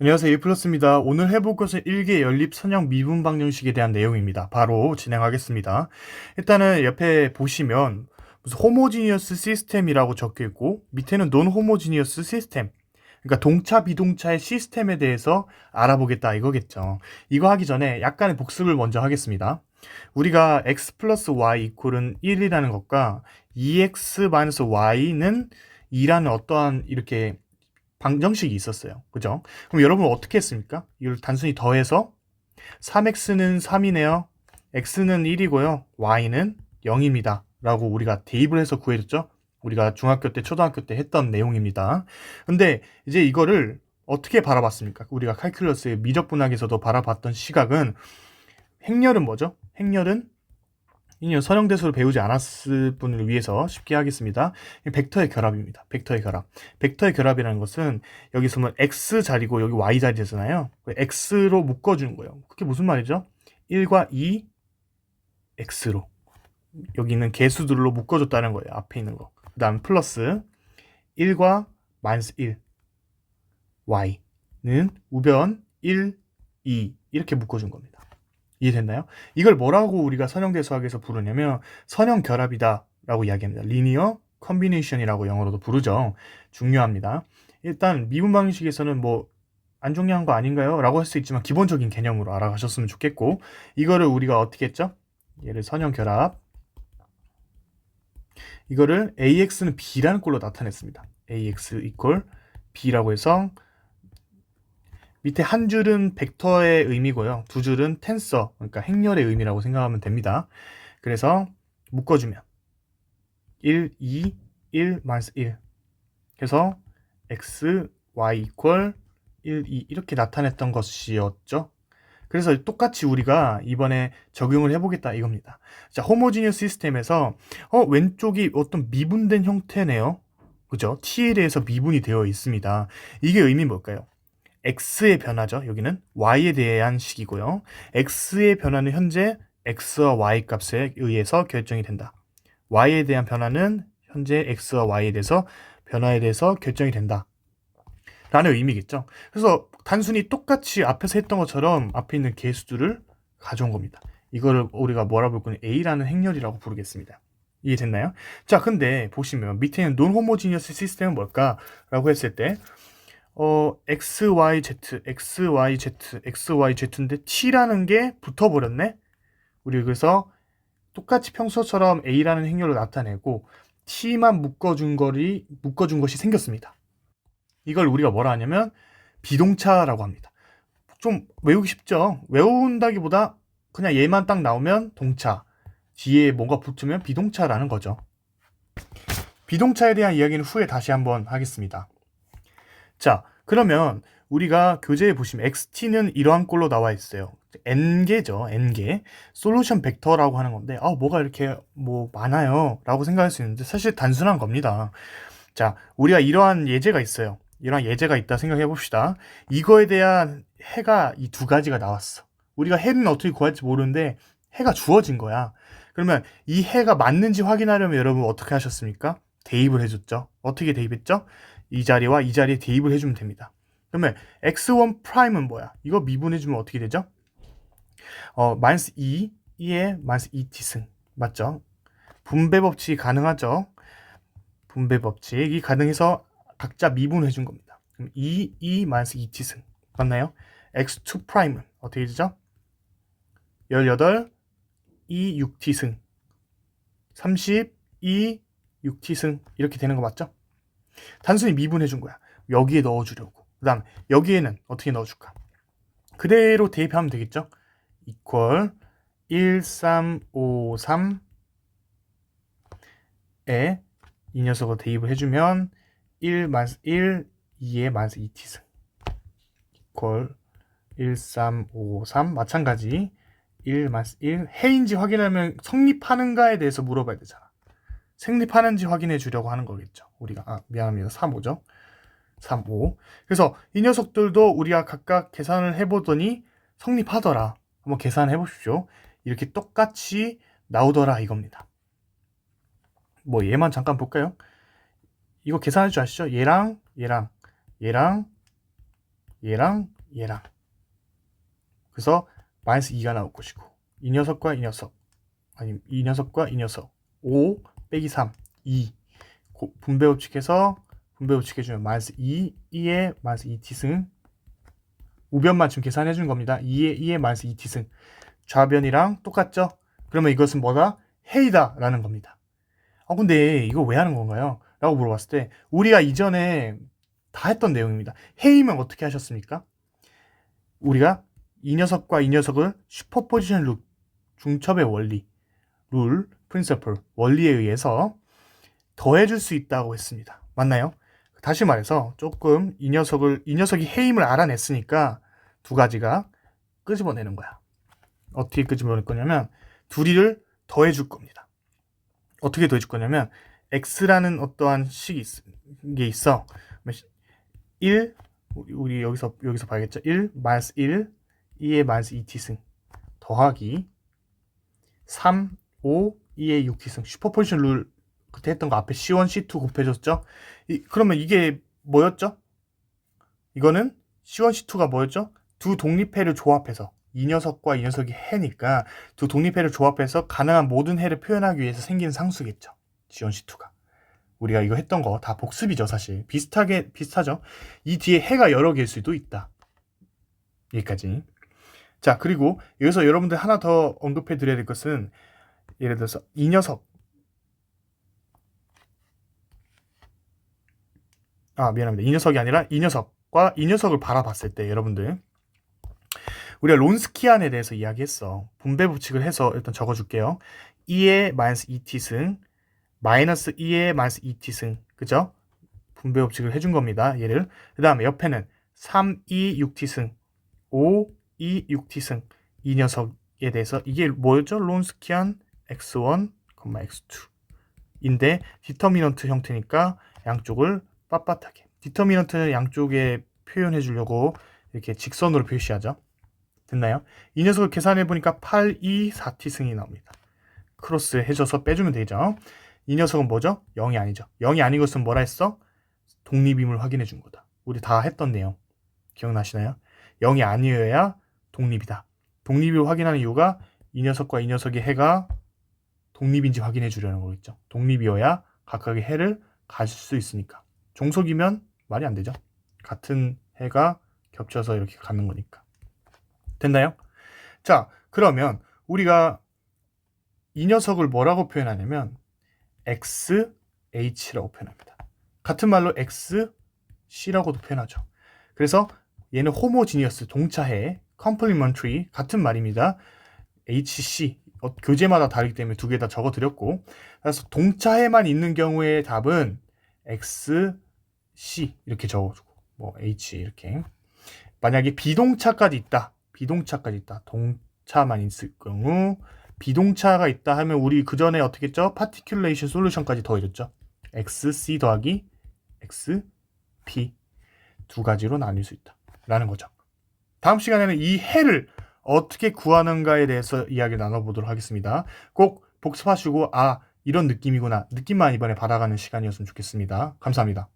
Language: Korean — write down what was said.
안녕하세요. 1플러스입니다. 오늘 해볼 것은 일개 연립 선형 미분 방정식에 대한 내용입니다. 바로 진행하겠습니다. 일단은 옆에 보시면 무슨 호모지니어스 시스템이라고 적혀 있고 밑에는 논 호모지니어스 시스템. 그러니까 동차 비동차의 시스템에 대해서 알아보겠다 이거겠죠. 이거 하기 전에 약간의 복습을 먼저 하겠습니다. 우리가 x 플러스 y 이퀄은 1이라는 것과 2x 마이너스 y는 2라는 어떠한 이렇게 방정식이 있었어요. 그죠? 그럼 여러분 어떻게 했습니까? 이걸 단순히 더해서 3x는 3이네요. x는 1이고요. y는 0입니다. 라고 우리가 대입을 해서 구해줬죠? 우리가 중학교 때, 초등학교 때 했던 내용입니다. 근데 이제 이거를 어떻게 바라봤습니까? 우리가 칼큘러스의 미적분학에서도 바라봤던 시각은 행렬은 뭐죠? 행렬은 선형대수를 배우지 않았을 분을 위해서 쉽게 하겠습니다. 벡터의 결합입니다. 벡터의 결합. 벡터의 결합이라는 것은 여기 있으면 x 자리고 여기 y 자리잖아요. x로 묶어주는 거예요. 그게 무슨 말이죠? 1과 2 x로 여기 있는 개수들로 묶어줬다는 거예요. 앞에 있는 거. 그 다음 플러스 1과 마이너스 1 y는 우변 1, 2 이렇게 묶어준 겁니다. 이해됐나요? 이걸 뭐라고 우리가 선형대수학에서 부르냐면 선형결합이다 라고 이야기합니다. 리니어 컨비네이션이라고 영어로도 부르죠. 중요합니다. 일단 미분 방식에서는 뭐 안 중요한 거 아닌가요? 라고 할 수 있지만 기본적인 개념으로 알아가셨으면 좋겠고, 이거를 우리가 어떻게 했죠? 얘를 선형결합, 이거를 AX는 B라는 꼴로 나타냈습니다. AX 이퀄 B라고 해서 밑에 한 줄은 벡터의 의미고요. 두 줄은 텐서, 그러니까 행렬의 의미라고 생각하면 됩니다. 그래서 묶어주면 1, 2, 1, 마이너스 1 해서 x, y 이퀄 1, 2 이렇게 나타냈던 것이었죠. 그래서 똑같이 우리가 이번에 적용을 해보겠다 이겁니다. 자, 호모지니어스 시스템에서 왼쪽이 어떤 미분된 형태네요. 그죠? t에 대해서 미분이 되어 있습니다. 이게 의미 뭘까요? x의 변화죠. 여기는 y에 대한 식이고요. x의 변화는 현재 x와 y 값에 의해서 결정이 된다. y에 대한 변화는 현재 x와 y에 대해서 변화에 대해서 결정이 된다. 라는 의미겠죠. 그래서 단순히 똑같이 앞에서 했던 것처럼 앞에 있는 개수들을 가져온 겁니다. 이거를 우리가 뭐라 부를 거냐, A라는 행렬이라고 부르겠습니다. 이해됐나요? 자, 근데 보시면 밑에 있는 논 호모지니어스 시스템은 뭘까? 라고 했을 때 XYZ, XYZ, XYZ인데 T라는 게 붙어버렸네? 우리 그래서 똑같이 평소처럼 A라는 행렬로 나타내고 T만 묶어준 것이 생겼습니다. 이걸 우리가 뭐라 하냐면 비동차라고 합니다. 좀 외우기 쉽죠? 외운다기보다 그냥 얘만 딱 나오면 동차, 뒤에 뭔가 붙으면 비동차라는 거죠. 비동차에 대한 이야기는 후에 다시 한번 하겠습니다. 자, 그러면 우리가 교재에 보시면 XT는 이러한 꼴로 나와 있어요. N개죠, N개. 솔루션 벡터라고 하는 건데, 뭐가 이렇게 뭐 많아요. 라고 생각할 수 있는데, 사실 단순한 겁니다. 자, 우리가 이러한 예제가 있어요. 이러한 예제가 있다 생각해 봅시다. 이거에 대한 해가 이 두 가지가 나왔어. 우리가 해는 어떻게 구할지 모르는데, 해가 주어진 거야. 그러면 이 해가 맞는지 확인하려면 여러분 어떻게 하셨습니까? 대입을 해줬죠. 어떻게 대입했죠? 이 자리와 이 자리에 대입을 해주면 됩니다. 그러면 x1 프라임은 뭐야? 이거 미분해주면 어떻게 되죠? 마이너스 2, 2에 마이너스 2t승. 맞죠? 분배 법칙이 가능하죠? 분배 법칙이 가능해서 각자 미분해준 겁니다. 그럼 2, 마이너스 2t승. 맞나요? x2 프라임은 어떻게 되죠? 18, 2, 6t승. 32, 6t승. 이렇게 되는 거 맞죠? 단순히 미분해준 거야. 여기에 넣어주려고. 그 다음 여기에는 어떻게 넣어줄까? 그대로 대입하면 되겠죠? 이퀄 1353에 이 녀석을 대입을 해주면 1, 마이너스 1, 2에 마이너스 2t승 이퀄 1353 마찬가지 1, 마이너스 1 해인지 확인하면 성립하는가에 대해서 물어봐야 되잖아. 성립하는지 확인해 주려고 하는 거겠죠. 우리가 미안합니다. 3호죠. 3호. 그래서 이 녀석들도 우리가 각각 계산을 해보더니 성립하더라. 한번 계산해 보십시오. 이렇게 똑같이 나오더라 이겁니다. 뭐 얘만 잠깐 볼까요? 이거 계산할 줄 아시죠? 얘랑 얘랑 얘랑 얘랑 얘랑. 그래서 마이너스 2가 나올 것이고 이 녀석과 이 녀석 아니면 이 녀석과 이 녀석 5 빼기 3 2 분배 법칙해서 분배 법칙 해주면 마이너스 2 2의 마이너스 2t승 우변만 지금 계산해 주는 겁니다. 2의 마이너스 2t승 좌변이랑 똑같죠? 그러면 이것은 뭐다? 해이다 라는 겁니다. 근데 이거 왜 하는 건가요? 라고 물어봤을 때 우리가 이전에 다 했던 내용입니다. 해이면 어떻게 하셨습니까? 우리가 이 녀석과 이 녀석을 슈퍼포지션 룰, 중첩의 원리, 룰, 프린서플, 원리에 의해서 더해줄 수 있다고 했습니다. 맞나요? 다시 말해서 조금 이 녀석이 해임을 알아냈으니까 두 가지가 끄집어내는 거야. 어떻게 끄집어낼 거냐면 둘이를 더해줄 겁니다. 어떻게 더해줄 거냐면 x라는 어떠한 식이 게 있어. 1 우리 여기서 봐야겠죠. 1 마이너스 1 2의 마이너스 2t승 더하기 3 5 2의 6t승 슈퍼포지션 룰 그때 했던 거 앞에 C1, C2 곱해줬죠? 그러면 이게 뭐였죠? 이거는 C1, C2가 뭐였죠? 두 독립해를 조합해서 이 녀석과 이 녀석이 해니까 두 독립해를 조합해서 가능한 모든 해를 표현하기 위해서 생긴 상수겠죠. C1, C2가. 우리가 이거 했던 거 다 복습이죠, 사실. 비슷하죠? 이 뒤에 해가 여러 개일 수도 있다. 여기까지. 자, 그리고 여기서 여러분들 하나 더 언급해 드려야 될 것은 예를 들어서 이 녀석 미안합니다. 이 녀석이 아니라 이 녀석과 이 녀석을 바라봤을 때 여러분들 우리가 론스키안에 대해서 이야기했어. 분배 법칙을 해서 일단 적어줄게요. 2의 마이너스 2t승 마이너스 2의 마이너스 2t승 그죠? 분배 법칙을 해준 겁니다. 얘를. 그 다음에 옆에는 3, 2, 6t승 5, 2, 6t승 이 녀석에 대해서 이게 뭐였죠? 론스키안 x1, x2 인데 디터미넌트 형태니까 양쪽을 빳빳하게 디터미넌트는 양쪽에 표현해 주려고 이렇게 직선으로 표시하죠. 됐나요? 이 녀석을 계산해 보니까 8, 2, 4t승이 나옵니다. 크로스 해줘서 빼주면 되죠. 이 녀석은 뭐죠? 0이 아니죠. 0이 아닌 것은 뭐라 했어? 독립임을 확인해 준 거다. 우리 다 했던 내용 기억나시나요? 0이 아니어야 독립이다. 독립을 확인하는 이유가 이 녀석과 이 녀석의 해가 독립인지 확인해 주려는 거겠죠. 독립이어야 각각의 해를 가질 수 있으니까. 종속이면 말이 안 되죠. 같은 해가 겹쳐서 이렇게 가는 거니까. 됐나요? 자, 그러면 우리가 이 녀석을 뭐라고 표현하냐면 XH라고 표현합니다. 같은 말로 XC라고도 표현하죠. 그래서 얘는 호모지니어스 동차해, 컴플리먼트리 같은 말입니다. HC 교재마다 다르기 때문에 두 개 다 적어드렸고 그래서 동차해만 있는 경우의 답은 XC 이렇게 적어주고 뭐 H 이렇게 만약에 비동차까지 있다. 동차만 있을 경우 비동차가 있다 하면 우리 그 전에 어떻게 했죠? 파티큘레이션 솔루션까지 더해줬죠. XC 더하기 XP 두 가지로 나뉠 수 있다. 라는 거죠. 다음 시간에는 이 해를 어떻게 구하는가에 대해서 이야기를 나눠보도록 하겠습니다. 꼭 복습하시고 이런 느낌이구나. 느낌만 이번에 받아가는 시간이었으면 좋겠습니다. 감사합니다.